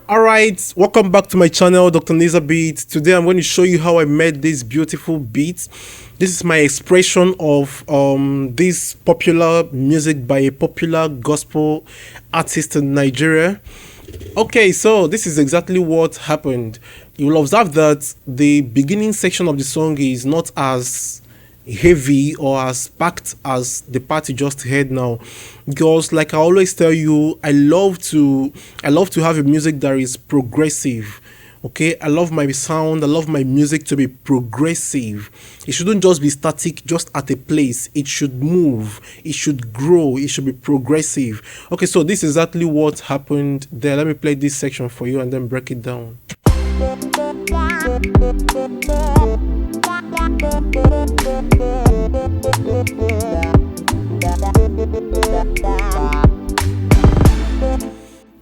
Alright, welcome back to my channel, DrNezer Beats. Today I'm going to show you how I made this beautiful beat. This is my expression of this popular music by a popular gospel artist in Nigeria. Okay, so this is exactly what happened. You will observe that the beginning section of the song is not as heavy or as packed as the part you just heard now, because like I always tell you, I love to have a music that is progressive. Okay, I love my sound, I love my music to be progressive. It shouldn't just be static, just at a place. It should move, it should grow, it should be progressive. Okay, so this is exactly what happened there. Let me play this section for you and then break it down.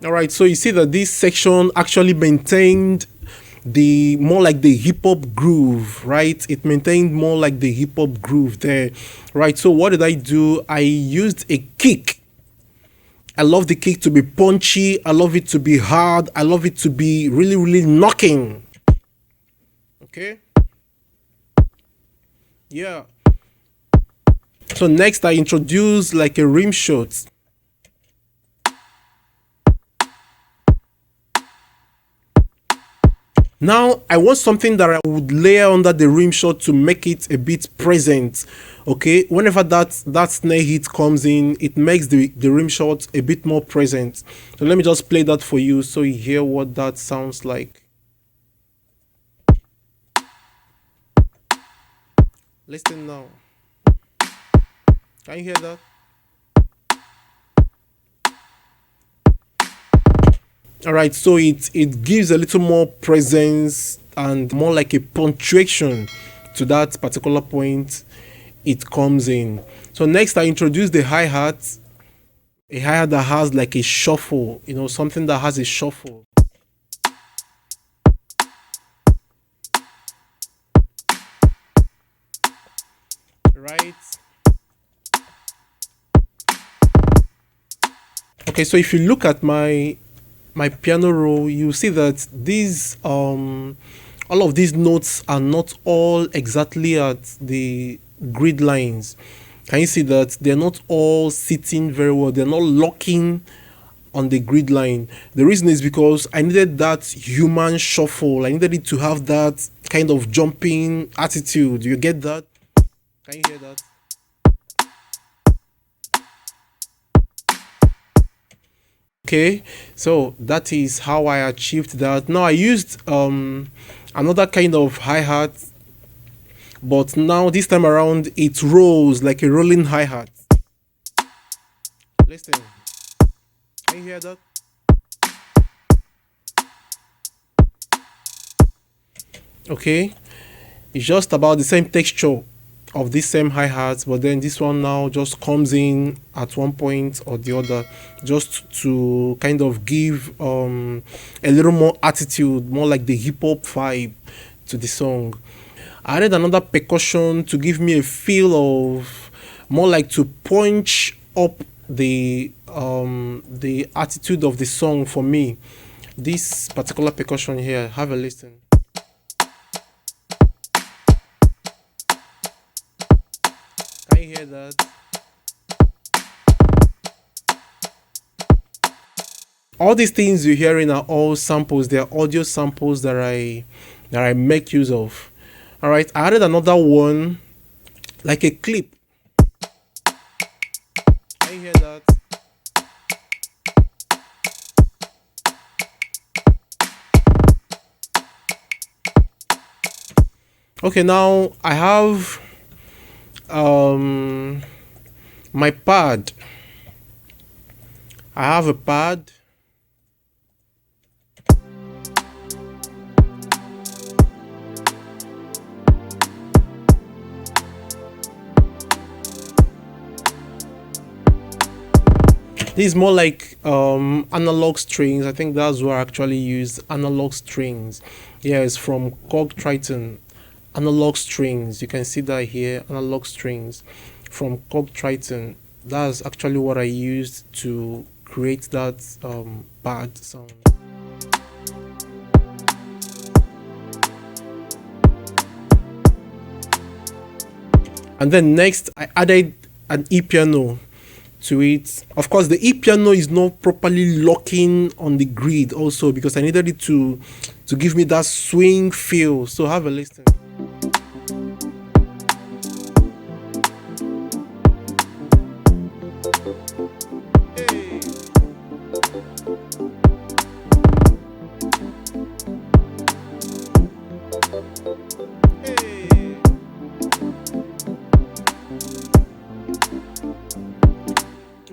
All right, so you see that this section actually maintained the more like the hip hop groove, right? It maintained more like the hip hop groove there, right? So what did I do? I used a kick. I love the kick to be punchy. I love it to be hard. I love it to be really, really knocking. Okay. Yeah. So next I introduce like a rim shot. Now I want something that I would layer under the rim shot to make it a bit present. Okay, whenever that snare hit comes in, it makes the rim shot a bit more present. So let me just play that for you so you hear what that sounds like. Listen now. Can you hear that? All right, so it gives a little more presence and more like a punctuation to that particular point it comes in. So next I introduce the hi-hat. A hi-hat that has like a shuffle, you know, something that has a shuffle. Right? Okay, so if you look at my piano roll, you see that these all of these notes are not all exactly at the grid lines. Can you see that they're not all sitting very well? They're not locking on the grid line. The reason is because I needed that human shuffle. I needed it to have that kind of jumping attitude. You get that? Can you hear that? Okay, so that is how I achieved that. Now I used another kind of hi-hat, but now this time around it rolls like a rolling hi-hat. Listen, can you hear that? Okay, it's just about the same texture of this same hi-hat, but then this one now just comes in at one point or the other, just to kind of give a little more attitude, more like the hip-hop vibe to the song. I added another percussion to give me a feel of more like to punch up the attitude of the song for me. This particular percussion here, have a listen. Can you hear that? All these things you're hearing are all samples. They are audio samples that I make use of. All right, I added another one, like a clip. Can you hear that? Okay, now I have my pad. I have a pad. This is more like analog strings. I think that's where I actually use analog strings. Yeah, it's from Cog Triton. Analog strings. You can see that here, analog strings from Cog Triton. That's actually what I used to create that bad sound. And then next I added an e-piano to it. Of course, the e-piano is not properly locking on the grid also, because I needed it to give me that swing feel. So have a listen.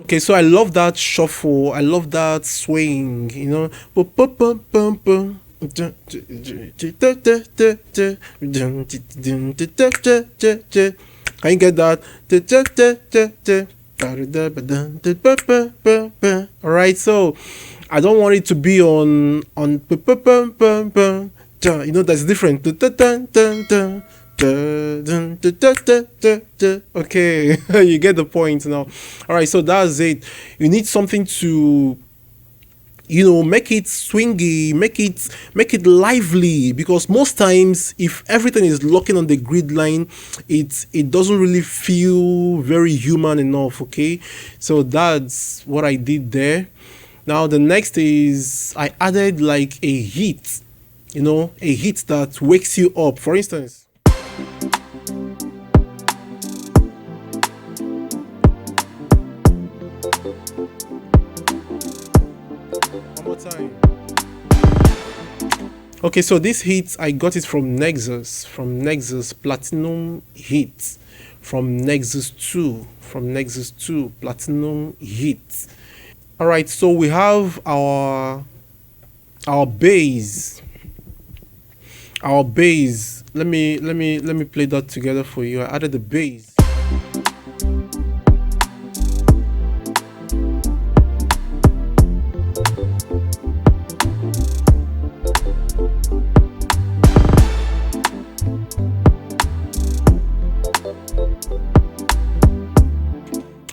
Okay, so I love that shuffle. I love that swing, you know. Can you get that? All right, so I don't want it to be on you know, that's different. Okay, you get the point now. All right, so that's it. You need something to, you know, make it swingy, make it lively, because most times if everything is locking on the grid line, it doesn't really feel very human enough. Okay, so that's what I did there. Now the next is I added like a hit, you know, a hit that wakes you up. For instance, one more time. Okay, so this hit I got it from Nexus Platinum Hit, from Nexus 2 Platinum Hit. All right, so we have our bass. Let me play that together for you. I added the bass.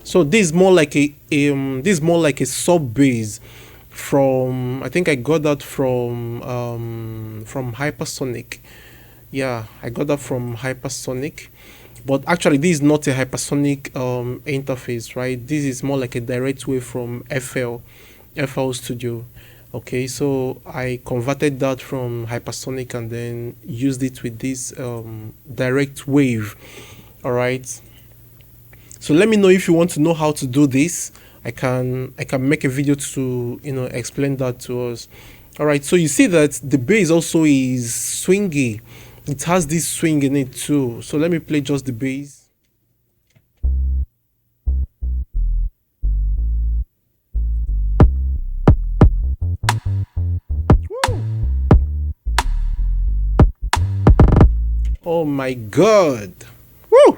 So this is more like a sub bass from, I think I got that from Hypersonic. Yeah, I got that from Hypersonic. But actually this is not a Hypersonic interface, right? This is more like a direct wave from FL Studio. Okay, so I converted that from Hypersonic and then used it with this direct wave. All right. So let me know if you want to know how to do this. I can make a video to, you know, explain that to us. All right, so you see that the bass also is swingy. It has this swing in it too. So let me play just the bass. Woo. Oh my God. Woo!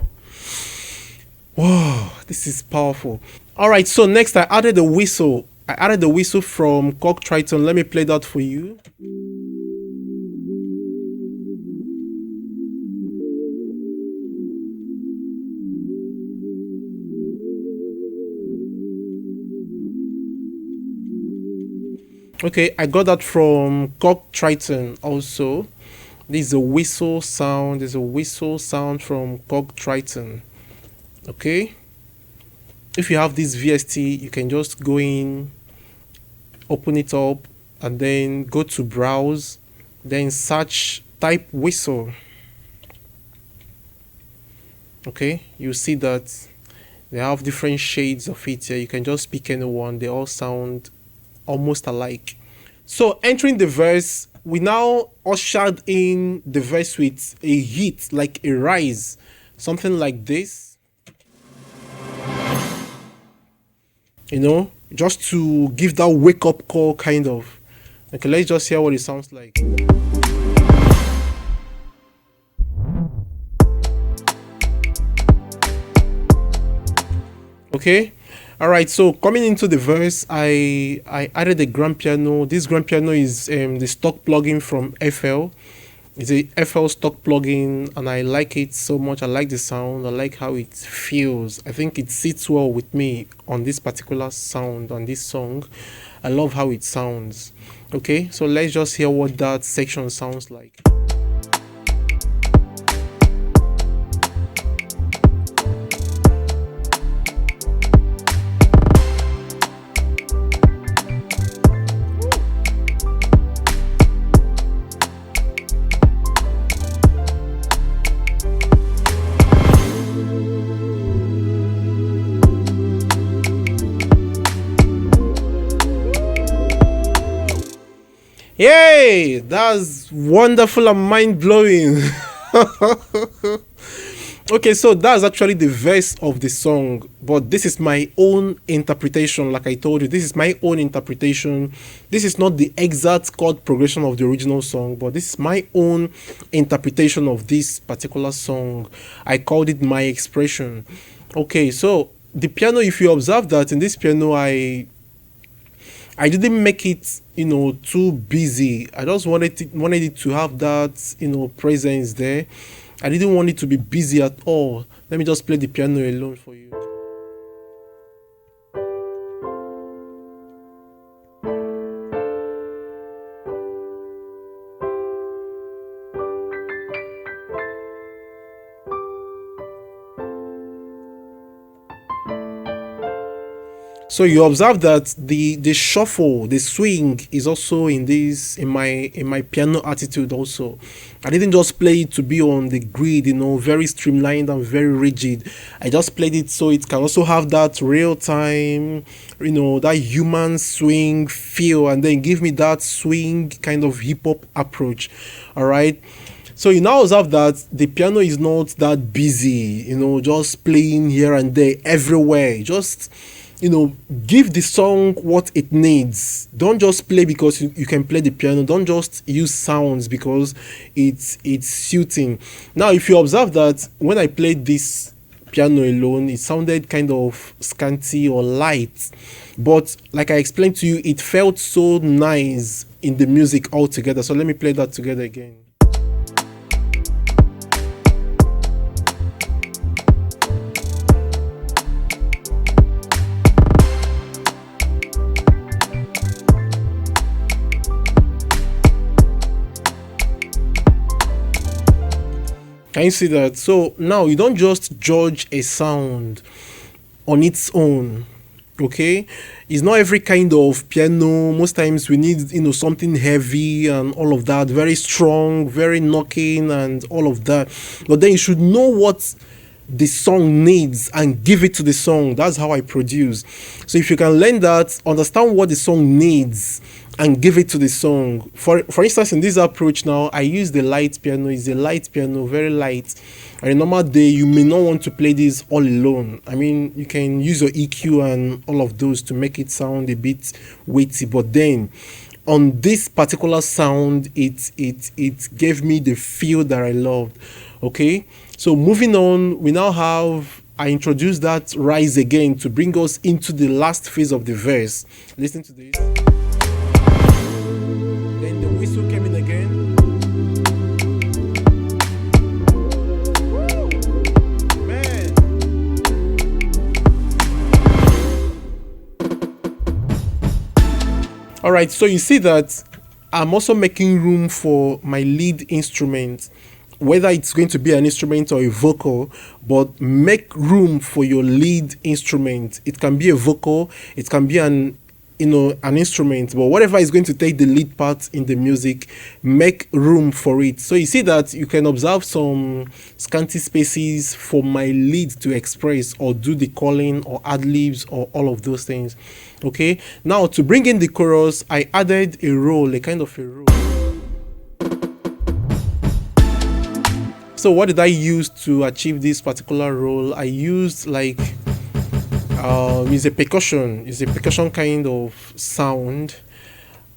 Whoa, this is powerful. All right, so next I added a whistle. I added the whistle from Cog Triton. Let me play that for you. Okay, I got that from Cog Triton also. This is a whistle sound. There's a whistle sound from Cog Triton. Okay, if you have this VST, you can just go in, open it up, and then go to browse, then search, type whistle. Okay, you see that they have different shades of it here. You can just pick any one. They all sound almost alike. So entering the verse, we now ushered in the verse with a hit, like a rise, something like this. You know, just to give that wake up call kind of. Okay, let's just hear what it sounds like. Okay. All right. So coming into the verse, I added a grand piano. This grand piano is the stock plugin from FL. It's a FL stock plugin, and I like it so much. I like the sound. I like how it feels. I think it sits well with me on this particular sound on this song. I love how it sounds. Okay, so let's just hear what that section sounds like. Yay! That's wonderful and mind blowing. Okay, so that's actually the verse of the song, but this is my own interpretation. Like I told you, this is my own interpretation. This is not the exact chord progression of the original song, but this is my own interpretation of this particular song. I called it my expression. Okay, so the piano, if you observe that in this piano, I didn't make it, too busy. I just wanted it to have that, presence there. I didn't want it to be busy at all. Let me just play the piano alone for you. So you observe that the shuffle, the swing is also in my piano attitude also. I didn't just play it to be on the grid, very streamlined and very rigid. I just played it so it can also have that real time, that human swing feel, and then give me that swing kind of hip hop approach. All right. So you now observe that the piano is not that busy, just playing here and there everywhere. Just give the song what it needs. Don't just play because you can play the piano. Don't just use sounds because it's suiting. Now, if you observe that when I played this piano alone, it sounded kind of scanty or light. But like I explained to you, it felt so nice in the music altogether. So let me play that together again. Can you see that? So now you don't just judge a sound on its own. Okay, it's not every kind of piano. Most times we need something heavy and all of that, very strong, very knocking and all of that. But then you should know what the song needs and give it to the song. That's how I produce. So if you can learn that, understand what the song needs and give it to the song. For instance, in this approach now, I use the light piano. It's a light piano, very light. On a normal day, you may not want to play this all alone. I mean, you can use your EQ and all of those to make it sound a bit weighty. But then, on this particular sound, it gave me the feel that I loved. Okay, so moving on, we now have, I introduced that rise again to bring us into the last phase of the verse. Listen to this. Then the whistle came in again. Woo! Man. All right, so you see that I'm also making room for my lead instrument, whether it's going to be an instrument or a vocal, but make room for your lead instrument. It can be a vocal, it can be an instrument, but whatever is going to take the lead part in the music, make room for it. So you see that you can observe some scanty spaces for my lead to express or do the calling or ad-libs or all of those things. Okay, now to bring in the chorus, I added a roll, a kind of a roll. So what did I use to achieve this particular roll? I used it's a percussion kind of sound.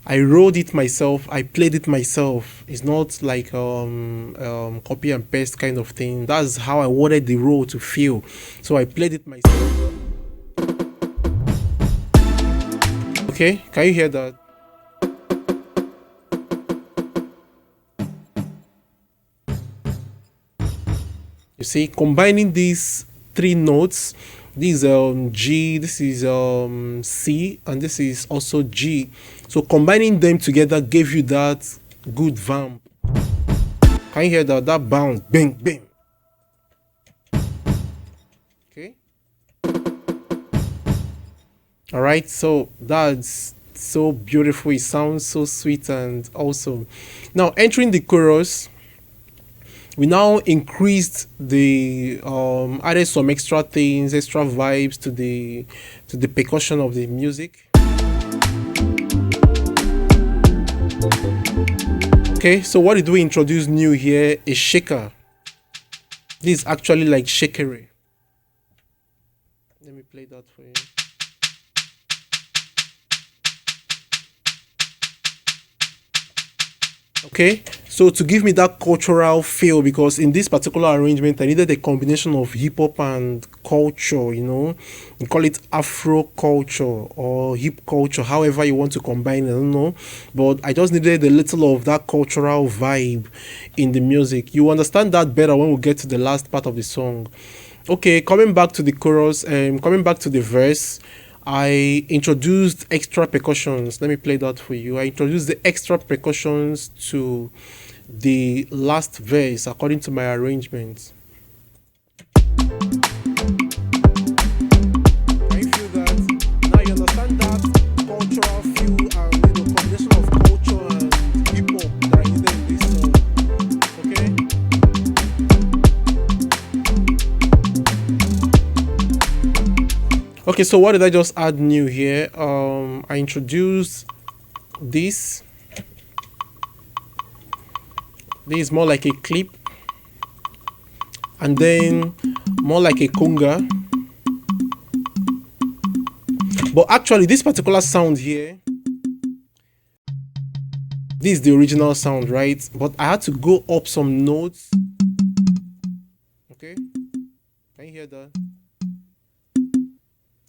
I wrote it myself, I played it myself. It's not like copy and paste kind of thing. That's how I wanted the roll to feel. So I played it myself. Okay, can you hear that? You see, combining these three notes, this is G, this is C, and this is also G. So combining them together gave you that good vamp. Can you hear that? That bounce, bang, bang. Okay. All right, so that's so beautiful. It sounds so sweet and awesome. Now entering the chorus, we now increased the added some extra things, extra vibes to the percussion of the music. Okay, so what did we introduce new here? A shaker. This is actually like shakery. Let me play that for you. Okay, so to give me that cultural feel, because in this particular arrangement I needed a combination of hip-hop and culture, you know, you call it Afro culture or hip culture, however you want to combine it, I don't know, but I just needed a little of that cultural vibe in the music. You understand that better when we get to the last part of the song. Okay, coming back to the chorus, coming back to the verse, I introduced extra percussions. Let me play that for you. I introduced the extra percussions to the last verse according to my arrangement. Can you feel that? Now you understand that cultural feel and combination of culture and hip hop that I needed in this song. Okay, so what did I just add new here? I introduced this. This is more like a clip, and then more like a conga. But actually, this particular sound here, this is the original sound, right? But I had to go up some notes. Okay, can you hear that?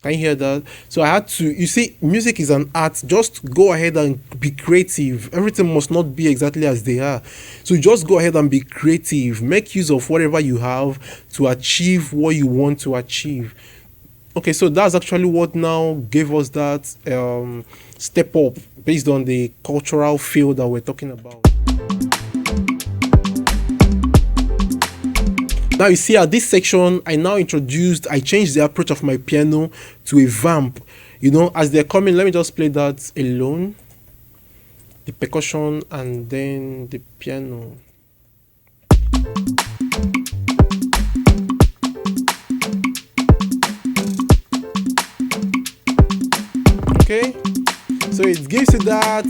Can you hear that? So I had to, you see, music is an art. Just go ahead and be creative. Everything must not be exactly as they are. So just go ahead and be creative. Make use of whatever you have to achieve what you want to achieve. Okay, so that's actually what now gave us that step up based on the cultural feel that we're talking about. Now you see at this section, I changed the approach of my piano to a vamp. You know, as they're coming, let me just play that alone. The percussion and then the piano. Okay, so it gives you that,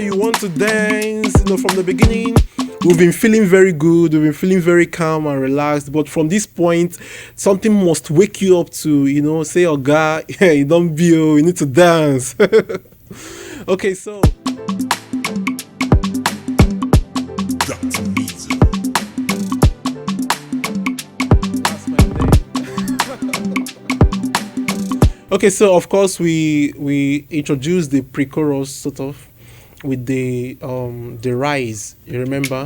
you want to dance, from the beginning. We've been feeling very good, we've been feeling very calm and relaxed, but from this point, something must wake you up to, say, oh God, you don't be, you need to dance. Okay, so. DrNezer. That's my name. Okay, so of course we introduced the pre-chorus sort of with the rise, you remember?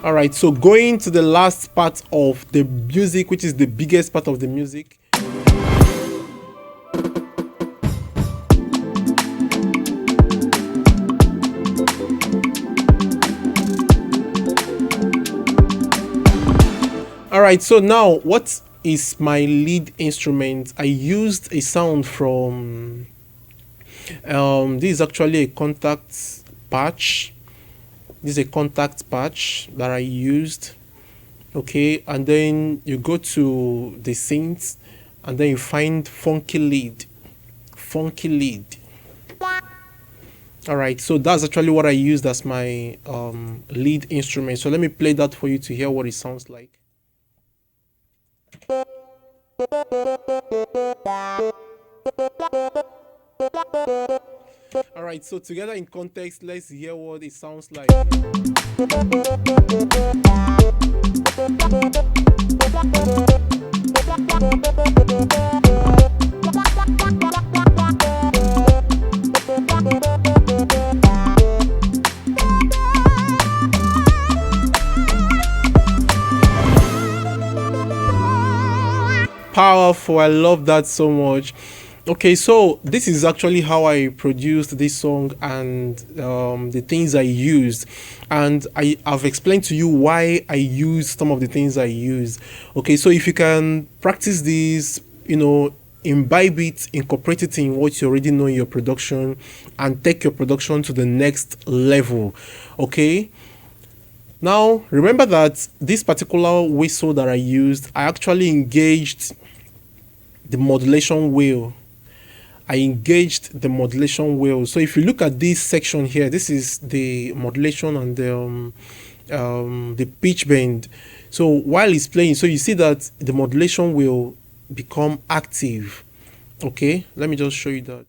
All right, so going to the last part of the music, which is the biggest part of the music. All right, so now what is my lead instrument? I used a sound from this is actually a contact patch. This is a contact patch that I used. Okay, and then you go to the synths and then you find funky lead. All right, so that's actually what I used as my lead instrument. So let me play that for you to hear what it sounds like. All right, so together in context, let's hear what it sounds like. powerful. I love that so much. Okay, so this is actually how I produced this song and the things I used, and I've explained to you why I use some of the things I use. Okay, so if you can practice this, imbibe it, incorporate it in what you already know in your production, and take your production to the next level. Okay. Now, remember that this particular whistle that I used, I actually engaged the modulation wheel. So if you look at this section here, this is the modulation and the pitch bend. So while it's playing, so you see that the modulation will become active. Okay, let me just show you that.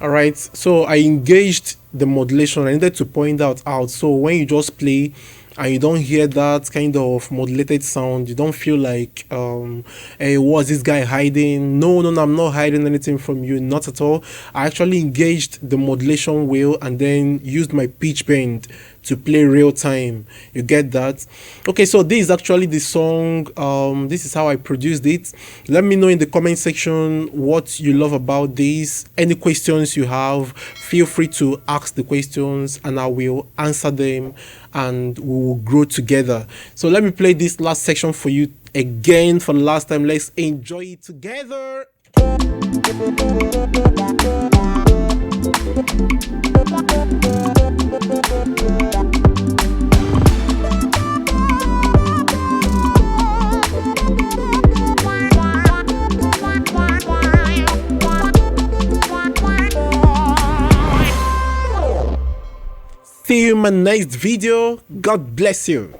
All right, so I engaged the modulation. I needed to point that out. So when you just play and you don't hear that kind of modulated sound, you don't feel like, hey, what's this guy hiding? No, I'm not hiding anything from you, not at all. I actually engaged the modulation wheel and then used my pitch bend to play real time. You get that? Okay, so this is actually the song. This is how I produced it. Let me know in the comment section what you love about this. Any questions you have, feel free to ask the questions and I will answer them and we will grow together. So let me play this last section for you again for the last time. Let's enjoy it together. See you in my next video. God bless you.